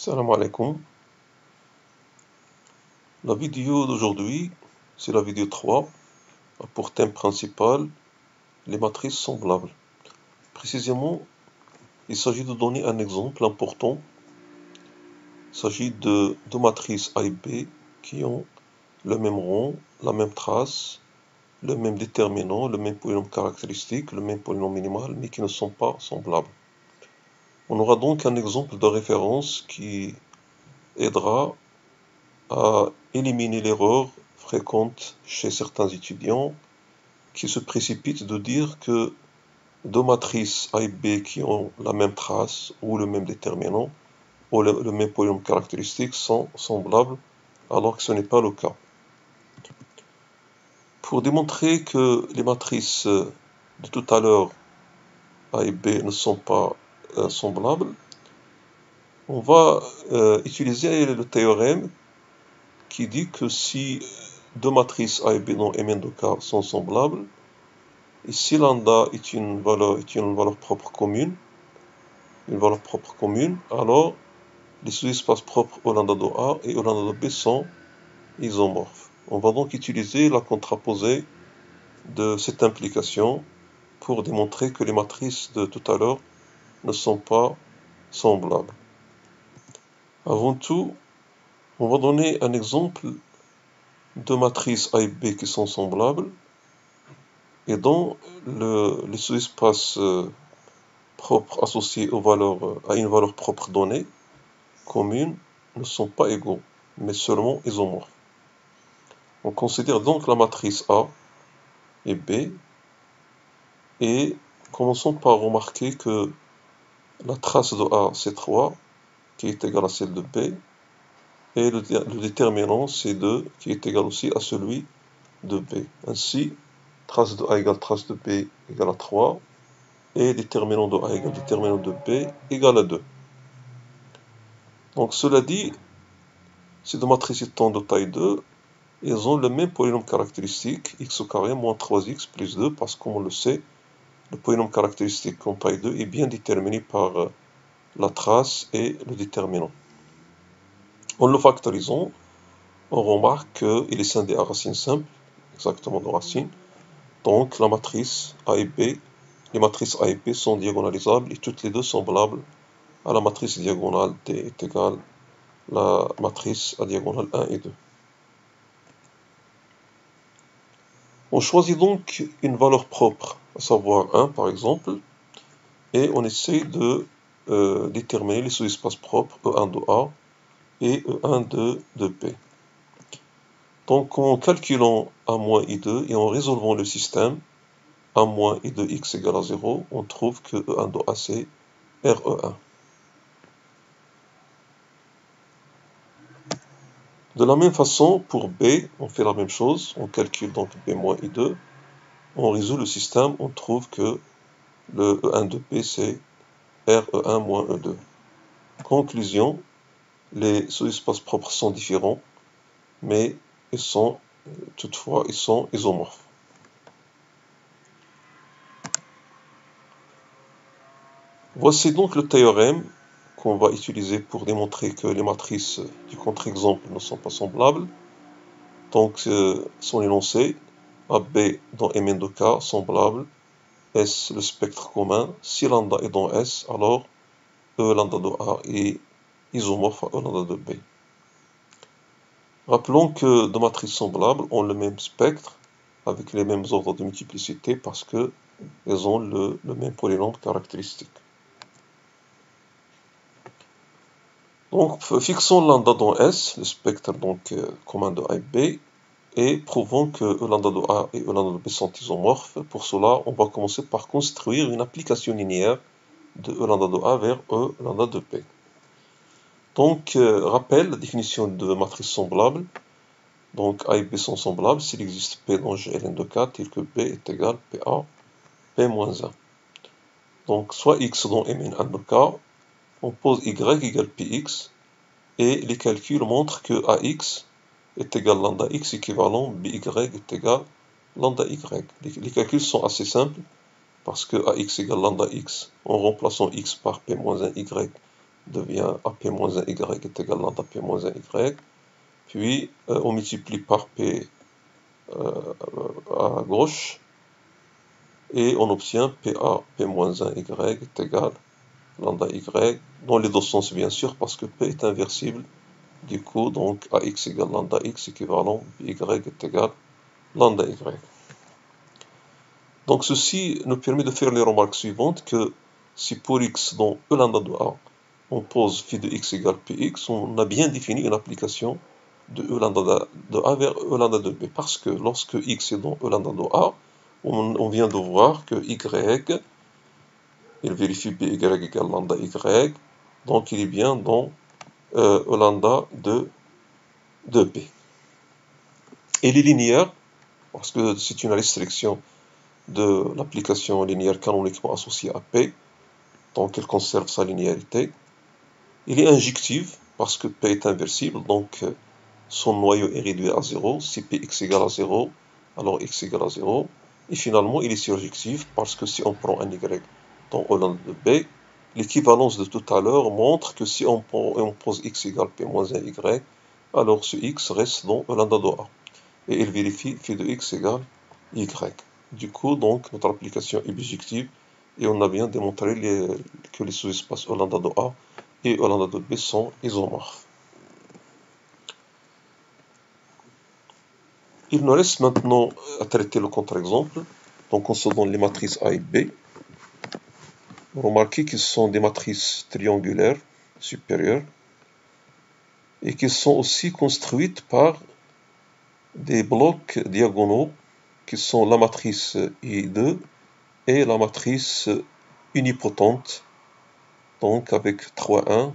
Salam alaikum. La vidéo d'aujourd'hui, c'est la vidéo 3, a pour thème principal les matrices semblables. Précisément, il s'agit de donner un exemple important. Il s'agit de deux matrices A et B qui ont le même rang, la même trace, le même déterminant, le même polynôme caractéristique, le même polynôme minimal, mais qui ne sont pas semblables. On aura donc un exemple de référence qui aidera à éliminer l'erreur fréquente chez certains étudiants qui se précipitent de dire que deux matrices A et B qui ont la même trace ou le même déterminant ou le même polynôme caractéristique sont semblables alors que ce n'est pas le cas. Pour démontrer que les matrices de tout à l'heure A et B ne sont pas semblables, on va utiliser le théorème qui dit que si deux matrices A et B dans M2K sont semblables, et si lambda est une valeur propre commune, alors les sous-espaces propres au lambda de A et au lambda de B sont isomorphes. On va donc utiliser la contraposée de cette implication pour démontrer que les matrices de tout à l'heure ne sont pas semblables. Avant tout, on va donner un exemple de matrices A et B qui sont semblables et dont les sous-espaces propres associés à une valeur propre donnée commune ne sont pas égaux, mais seulement isomorphes. On considère donc la matrice A et B et commençons par remarquer que la trace de A c'est 3 qui est égale à celle de B et le déterminant c'est 2 qui est égal aussi à celui de B. Ainsi, trace de A égale trace de B égale à 3 et déterminant de A égale déterminant de B égale à 2. Donc cela dit, ces deux matrices étant de taille 2, elles ont le même polynôme caractéristique x au carré moins 3x plus 2 parce que comme on le sait, le polynôme caractéristique en taille 2 est bien déterminé par la trace et le déterminant. En le factorisant, on remarque qu'il est scindé à racine simple, exactement de racine. Donc la matrice A et B, les matrices A et B sont diagonalisables et toutes les deux semblables à la matrice diagonale D est égale la matrice à diagonale 1 et 2. On choisit donc une valeur propre, à savoir 1 par exemple, et on essaie de déterminer les sous-espaces propres E1 de A et E1 de B. Donc en calculant A moins I2 et en résolvant le système, A moins I2x égale à 0, on trouve que E1 de A c'est RE1. De la même façon, pour B, on fait la même chose, on calcule donc B moins I2, on résout le système, on trouve que le E1 de B c'est RE1 moins E2. Conclusion, les sous-espaces propres sont différents, mais toutefois ils sont isomorphes. Voici donc le théorème qu'on va utiliser pour démontrer que les matrices du contre-exemple ne sont pas semblables. Donc son énoncé, AB dans Mn de K semblable, S le spectre commun, si lambda est dans S, alors E lambda de A est isomorphe à E lambda de B. Rappelons que deux matrices semblables ont le même spectre, avec les mêmes ordres de multiplicité, parce qu'elles ont le même polynôme caractéristique. Donc, fixons lambda dans S, le spectre donc commun de A et B, et prouvons que E lambda de A et E lambda de B sont isomorphes. Pour cela, on va commencer par construire une application linéaire de E lambda de A vers E lambda de B. Donc, rappel la définition de matrice semblable. Donc, A et B sont semblables s'il existe P dans Gln de K, tel que B est égal PA, P moins 1. Donc, soit X dans Mn1 de K, on pose Y égale Px, et les calculs montrent que Ax est égal lambda X équivalent By est égal lambda Y. Les calculs sont assez simples, parce que Ax égale lambda X, en remplaçant X par P moins 1 Y, devient AP-1y est égal à lambda P-1y. Puis on multiplie par P à gauche et on obtient PA P-1y est égal à lambda Y dans les deux sens bien sûr parce que P est inversible. Du coup, donc AX égale lambda X équivalent Y est égal à lambda Y. Donc ceci nous permet de faire les remarques suivantes que si pour X dans E lambda de A, on pose phi de X égale Px, on a bien défini une application de E lambda de A vers E lambda de B. Parce que lorsque X est dans E lambda de A, on vient de voir que Y, il vérifie BY égale lambda Y, donc il est bien dans E lambda de B. Et les linéaires, parce que c'est une restriction de l'application linéaire canoniquement associée à P, donc elle conserve sa linéarité. Il est injective, parce que P est inversible, donc son noyau est réduit à 0. Si Px égale à 0, alors x égale à 0. Et finalement, il est surjectif, parce que si on prend un y dans E lambda de B, l'équivalence de tout à l'heure montre que si on pose x égale P moins 1 y, alors ce x reste dans E lambda de A. Et il vérifie phi de x égale y. Du coup, donc, notre application est bijective et on a bien démontré que les sous-espaces E lambda de A et E lambda de B sont isomorphes. Il nous reste maintenant à traiter le contre-exemple. Donc, on se donne les matrices A et B. Remarquez qu'ils sont des matrices triangulaires supérieures et qui sont aussi construites par des blocs diagonaux qui sont la matrice I2 et la matrice unipotente, donc avec 3 1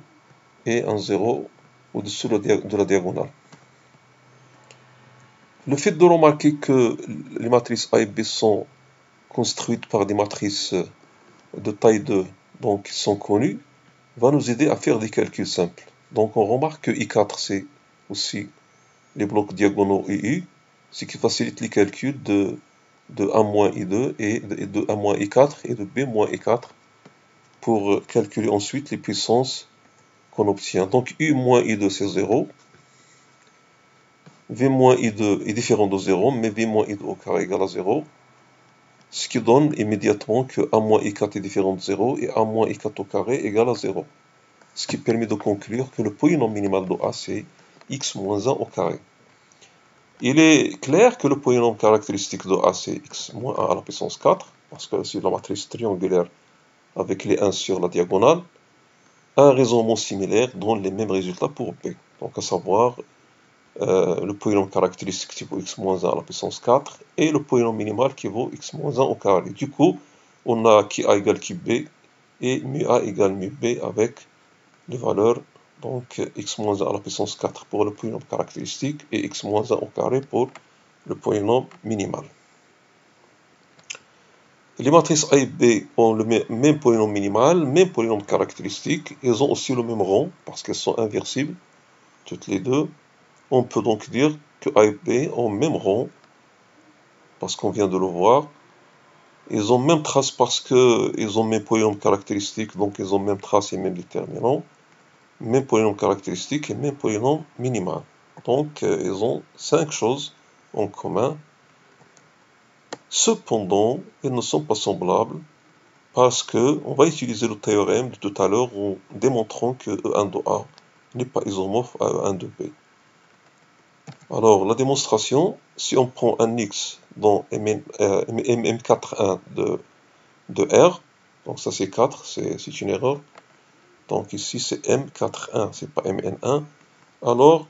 et un 0 au-dessus de la diagonale. Le fait de remarquer que les matrices A et B sont construites par des matrices de taille 2, donc qui sont connues, va nous aider à faire des calculs simples. Donc on remarque que I4 c'est aussi les blocs diagonaux II, ce qui facilite les calculs de A moins I2 et de A moins I4 et de B moins I4 pour calculer ensuite les puissances qu'on obtient. Donc U moins I2 c'est 0, V moins I2 est différent de 0, mais V moins I2 au carré égale à 0, ce qui donne immédiatement que A moins I4 est différent de 0 et A moins I4 au carré égale à 0. Ce qui permet de conclure que le polynôme minimal de A c'est x moins 1 au carré. Il est clair que le polynôme caractéristique de A c'est x moins 1 à la puissance 4, parce que c'est la matrice triangulaire avec les 1 sur la diagonale. Un raisonnement similaire donne les mêmes résultats pour B. Donc à savoir le polynôme caractéristique qui vaut x moins 1 à la puissance 4 et le polynôme minimal qui vaut x moins 1 au carré. Du coup, on a qui A égale qui B et mu A égale mu B avec les valeurs donc x moins 1 à la puissance 4 pour le polynôme caractéristique et x moins 1 au carré pour le polynôme minimal. Les matrices A et B ont le même polynôme minimal, même polynôme caractéristique, elles ont aussi le même rang parce qu'elles sont inversibles, toutes les deux. On peut donc dire que A et B ont le même rang, parce qu'on vient de le voir. Ils ont même trace parce qu'ils ont le même polynôme caractéristique, donc ils ont même trace et même déterminant. Même polynôme caractéristique et même polynôme minimal. Donc ils ont 5 choses en commun. Cependant, ils ne sont pas semblables parce qu'on va utiliser le théorème de tout à l'heure en démontrant que E1 de A n'est pas isomorphe à E1 de B. Alors, la démonstration, si on prend un X dans M4,1 de R, donc ça c'est 4, c'est une erreur. Donc ici c'est M4,1, c'est pas Mn1. Alors,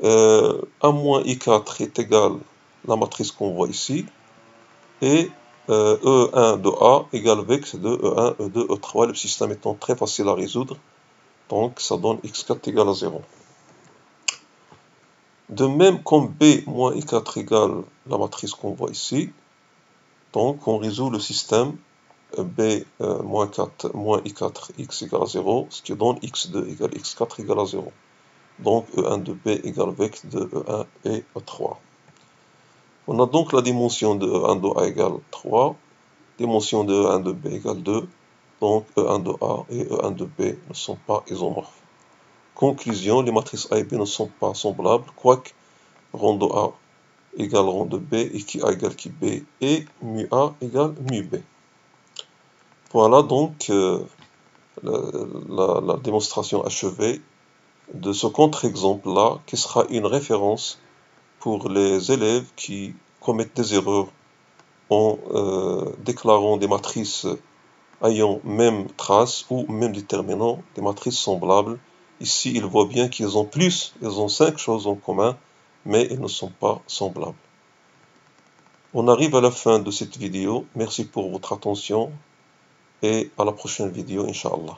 A moins I4 est égal à la matrice qu'on voit ici. Et E1 de A égale vex de E1, E2, E3, le système étant très facile à résoudre. Donc ça donne x4 égale à 0. De même, comme B moins I4 égale la matrice qu'on voit ici, donc on résout le système B moins I4 x égale à 0, ce qui donne x2 égale x4 égale à 0. Donc E1 de B égale vex de E1 et E3. On a donc la dimension de E1 de A égale 3, dimension de E1 de B égale 2, Donc E1 de A et E1 de B ne sont pas isomorphes. Conclusion, les matrices A et B ne sont pas semblables, quoique rang de A égale rang de B et qui A égale qui B et mu A égale mu B. Voilà donc la démonstration achevée de ce contre-exemple-là, qui sera une référence pour les élèves qui commettent des erreurs en déclarant des matrices ayant même trace ou même déterminant, des matrices semblables. Ici, ils voient bien qu'ils ont plus, ils ont 5 choses en commun, mais ils ne sont pas semblables. On arrive à la fin de cette vidéo. Merci pour votre attention et à la prochaine vidéo, Inch'Allah.